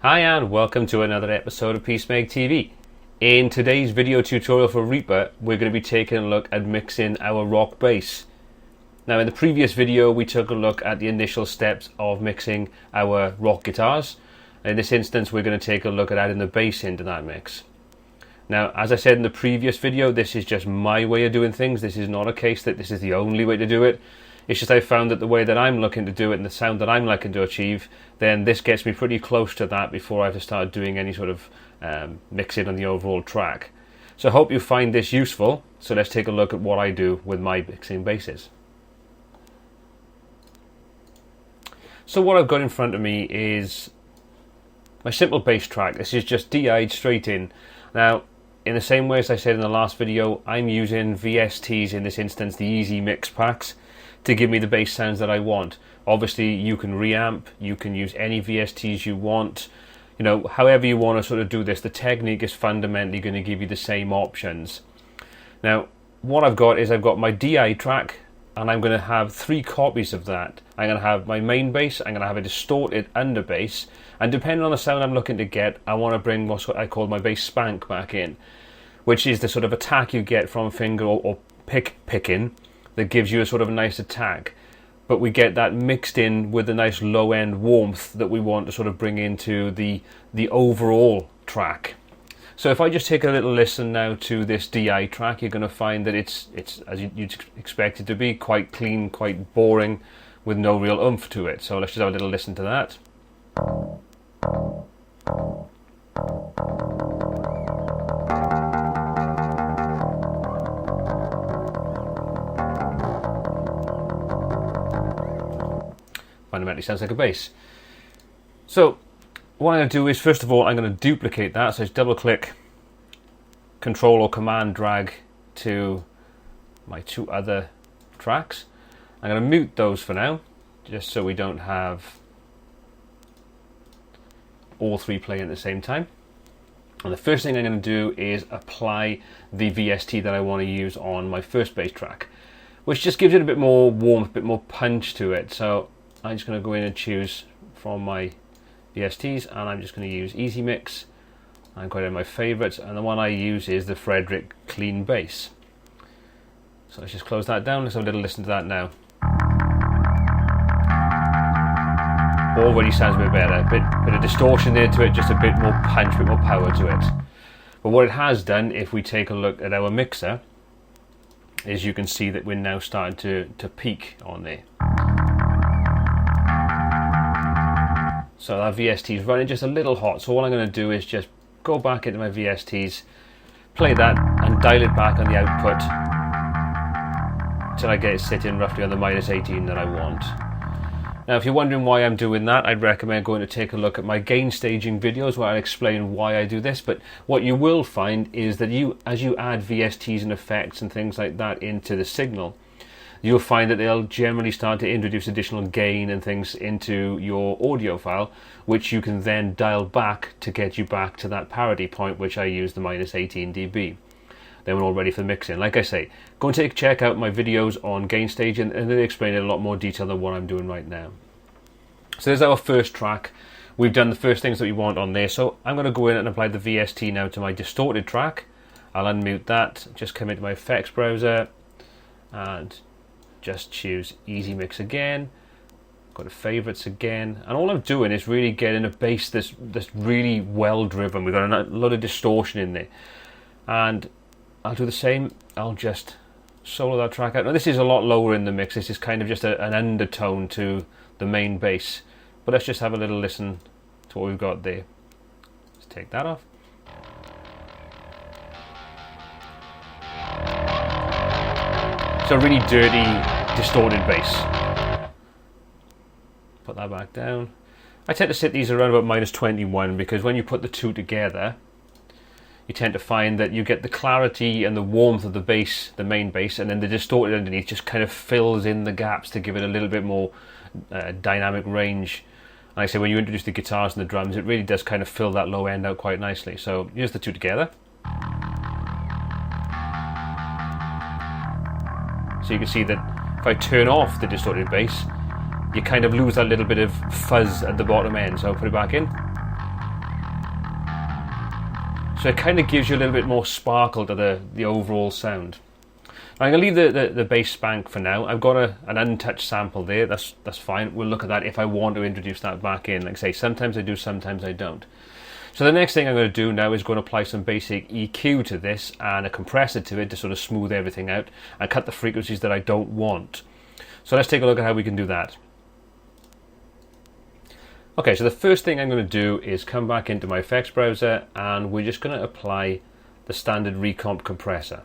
Hi and welcome to another episode of Peacemake TV. In today's video tutorial for Reaper, we're going to be taking a look at mixing our rock bass. Now in the previous video we took a look at the initial steps of mixing our rock guitars. In this instance we're going to take a look at adding the bass into that mix. Now as I said in the previous video, this is just my way of doing things. This is not a case that this is the only way to do it. It's just I found that the way that I'm looking to do it and the sound that I'm looking to achieve, then this gets me pretty close to that before I have to start doing any sort of mixing on the overall track. So I hope you find this useful. So let's take a look at what I do with my mixing basses. So what I've got in front of me is my simple bass track. This is just DI'd straight in. Now in the same way as I said in the last video, I'm using VSTs, in this instance the Easy Mix packs, to give me the bass sounds that I want. Obviously you can reamp, you can use any VSTs you want, you know, however you want to sort of do this. The technique is fundamentally going to give you the same options. Now what I've got is I've got my DI track and I'm going to have 3 copies of that. I'm going to have my main bass, I'm going to have a distorted underbass, and depending on the sound I'm looking to get, I want to bring what I call my bass spank back in, which is the sort of attack you get from finger or picking that gives you a sort of a nice attack, but we get that mixed in with a nice low end warmth that we want to sort of bring into the overall track. So if I just take a little listen now to this DI track, you're going to find that it's as you'd expect it to be, quite clean, quite boring, with no real oomph to it. So let's just have a little listen to that. Fundamentally sounds like a bass. So what I'm going to do is, first of all, I'm going to duplicate that. So just double click, control or command drag to my 2 other tracks. I'm going to mute those for now, just so we don't have all 3 playing at the same time. And the first thing I'm going to do is apply the VST that I want to use on my first bass track, which just gives it a bit more warmth, a bit more punch to it. So I'm just going to go in and choose from my VSTs, and I'm just going to use Easy Mix. I'm going to my favourites, and the one I use is the Frederick Clean Bass. So let's just close that down. Let's have a little listen to that now. Already sounds a bit better. A bit of distortion there to it, just a bit more punch, a bit more power to it. But what it has done, if we take a look at our mixer, is you can see that we're now starting to peak on there. So that VST is running just a little hot, so all I'm going to do is just go back into my VSTs, play that and dial it back on the output till I get it sitting roughly on the -18 that I want. Now if you're wondering why I'm doing that, I'd recommend going to take a look at my gain staging videos where I explain why I do this. But what you will find is that as you add VSTs and effects and things like that into the signal, you'll find that they'll generally start to introduce additional gain and things into your audio file, which you can then dial back to get you back to that parity point, which I use the -18 dB. Then we're all ready for mixing. Like I say, go and check out my videos on gain staging, and they explain it in a lot more detail than what I'm doing right now. So there's our first track. We've done the first things that we want on there. So I'm going to go in and apply the VST now to my distorted track. I'll unmute that, just come into my effects browser, and just choose Easy Mix again, go to favorites again, and all I'm doing is really getting a bass that's really well driven. We've got a lot of distortion in there, and I'll do the same. I'll just solo that track out. Now this is a lot lower in the mix. This is kind of just an undertone to the main bass, but let's just have a little listen to what we've got there. Let's take that off. So really dirty, distorted bass. Put that back down. I tend to set these around about -21 because when you put the 2 together, you tend to find that you get the clarity and the warmth of the bass, the main bass, and then the distorted underneath just kind of fills in the gaps to give it a little bit more dynamic range. Like I say, when you introduce the guitars and the drums, it really does kind of fill that low end out quite nicely. So here's the 2 together. So you can see that if I turn off the distorted bass, you kind of lose that little bit of fuzz at the bottom end. So I'll put it back in. So it kind of gives you a little bit more sparkle to the overall sound. I'm going to leave the bass spank for now. I've got an untouched sample there. That's fine. We'll look at that if I want to introduce that back in. Like I say, sometimes I do, sometimes I don't. So the next thing I'm going to do now is going to apply some basic EQ to this and a compressor to it to sort of smooth everything out and cut the frequencies that I don't want. So let's take a look at how we can do that. Okay, so the first thing I'm going to do is come back into my effects browser, and we're just going to apply the standard ReaComp compressor.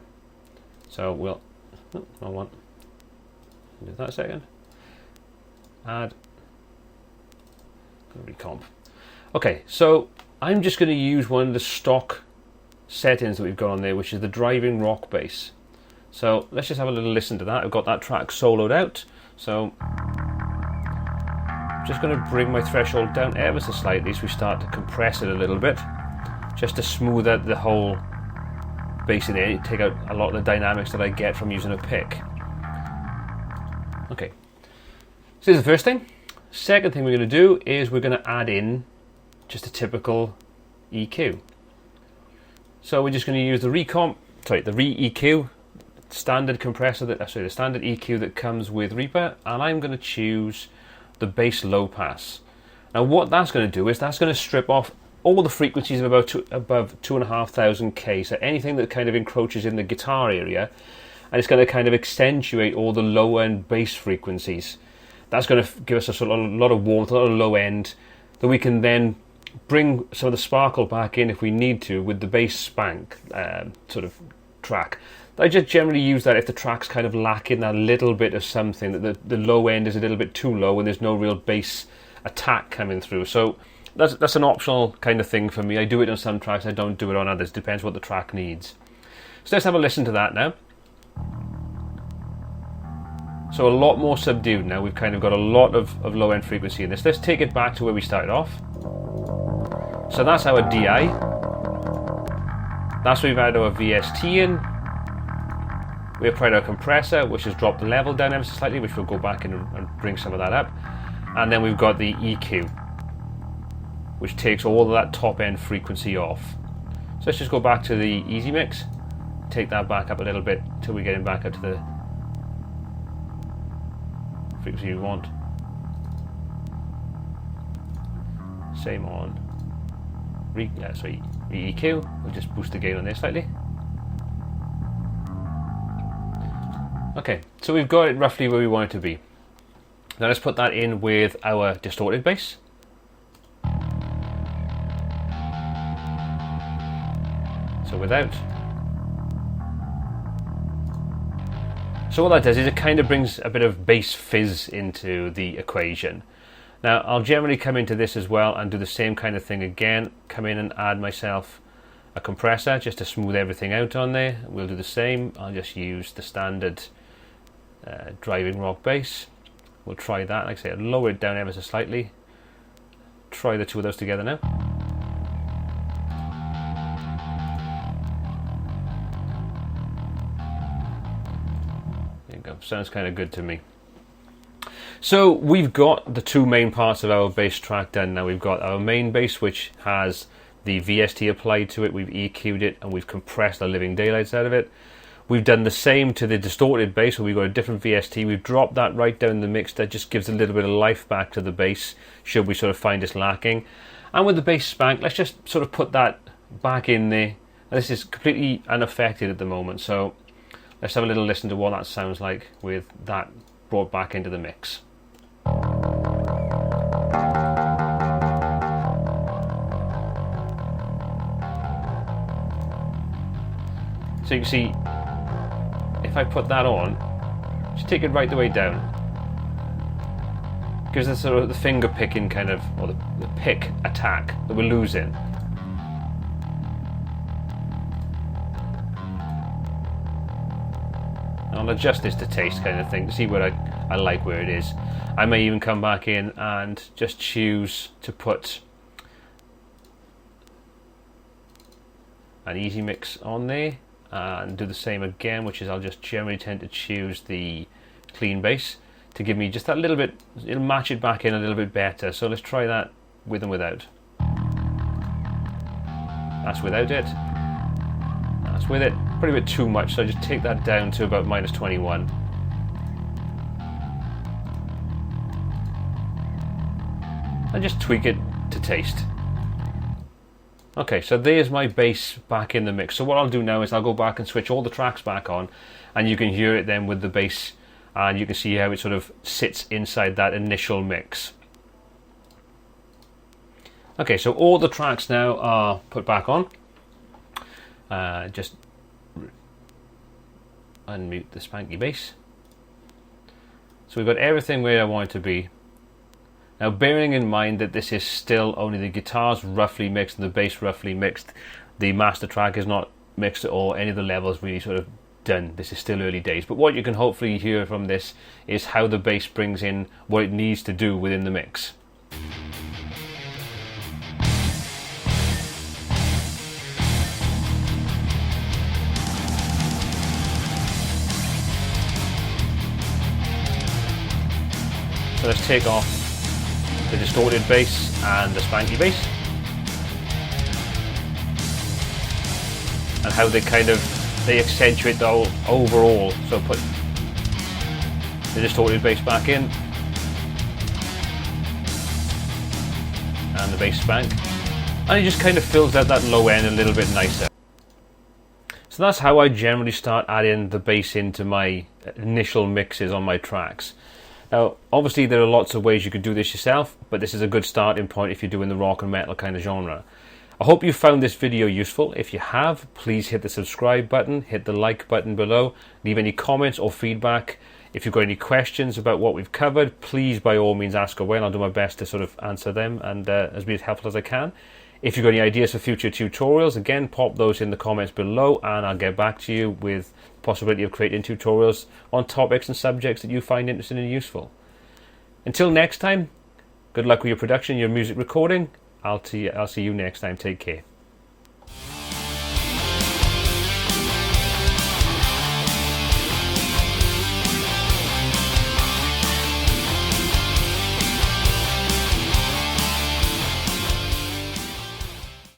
So we'll, oh, wrong one. Do that a second. Add ReaComp. Okay, so I'm just going to use one of the stock settings that we've got on there, which is the driving rock bass. So let's just have a little listen to that. I've got that track soloed out, so I'm just going to bring my threshold down ever so slightly so we start to compress it a little bit, just to smooth out the whole bass in there, take out a lot of the dynamics that I get from using a pick. Okay, so this is the first thing. Second thing we're going to do is we're going to add in just a typical EQ. So we're just going to use the ReaEQ standard compressor, the standard EQ that comes with Reaper, and I'm going to choose the bass low pass. Now what that's going to do is that's going to strip off all the frequencies of above 2,500 K, so anything that kind of encroaches in the guitar area, and it's going to kind of accentuate all the low end bass frequencies. That's going to give us a lot of warmth, a lot of low end, that we can then bring some of the sparkle back in if we need to with the bass spank sort of track. I just generally use that if the track's kind of lacking that little bit of something, that the low end is a little bit too low and there's no real bass attack coming through. So that's an optional kind of thing for me. I do it on some tracks, I don't do it on others, depends what the track needs. So let's have a listen to that now. So a lot more subdued now. We've kind of got a lot of low end frequency in this. Let's take it back to where we started off. So that's our DI. That's where we've added our VST in. We applied our compressor, which has dropped the level down ever so slightly, which we'll go back in and bring some of that up. And then we've got the EQ, which takes all of that top end frequency off. So let's just go back to the easy mix, take that back up a little bit till we get it back up to the frequency we want. Same on ReaEQ. We'll just boost the gain on there slightly. Okay, so we've got it roughly where we want it to be. Now let's put that in with our distorted bass. So without. So what that does is it kind of brings a bit of bass fizz into the equation. Now I'll generally come into this as well and do the same kind of thing again. Come in and add myself a compressor just to smooth everything out on there. We'll do the same. I'll just use the standard driving rock bass. We'll try that. Like I say, I'll lower it down ever so slightly. Try the two of those together now. There you go. Sounds kind of good to me. So we've got the two main parts of our bass track done now. We've got our main bass, which has the VST applied to it. We've EQ'd it and we've compressed the living daylights out of it. We've done the same to the distorted bass, where we've got a different VST. We've dropped that right down the mix. That just gives a little bit of life back to the bass, should we sort of find it's lacking. And with the bass spank, let's just sort of put that back in there. This is completely unaffected at the moment, so let's have a little listen to what that sounds like with that brought back into the mix. So you can see, if I put that on, just take it right the way down. Gives us sort of the finger picking kind of, or the pick attack that we're losing. I'll adjust this to taste kind of thing to see where I like where it is. I may even come back in and just choose to put an easy mix on there and do the same again, which is I'll just generally tend to choose the clean bass to give me just that little bit, it'll match it back in a little bit better. So let's try that with and without. That's without it. That's with it, pretty bit too much, so I just take that down to about -21. And just tweak it to taste. Okay, so there's my bass back in the mix. So what I'll do now is I'll go back and switch all the tracks back on, and you can hear it then with the bass, and you can see how it sort of sits inside that initial mix. Okay, so all the tracks now are put back on. Just unmute the spanky bass. So we've got everything where I want it to be. Now, bearing in mind that this is still only the guitars roughly mixed and the bass roughly mixed, the master track is not mixed at all, any of the levels really sort of done. This is still early days, but what you can hopefully hear from this is how the bass brings in what it needs to do within the mix. So let's take off the distorted bass and the spanky bass, and how they accentuate the whole overall. So put the distorted bass back in and the bass spank, and it just kind of fills out that low end a little bit nicer. So that's how I generally start adding the bass into my initial mixes on my tracks. Now, obviously there are lots of ways you could do this yourself, but this is a good starting point if you're doing the rock and metal kind of genre. I hope you found this video useful. If you have, please hit the subscribe button, hit the like button below, leave any comments or feedback. If you've got any questions about what we've covered, please by all means ask away, and I'll do my best to sort of answer them and as be as helpful as I can. If you've got any ideas for future tutorials, again, pop those in the comments below and I'll get back to you with the possibility of creating tutorials on topics and subjects that you find interesting and useful. Until next time, good luck with your production, your music recording. I'll see you next time. Take care.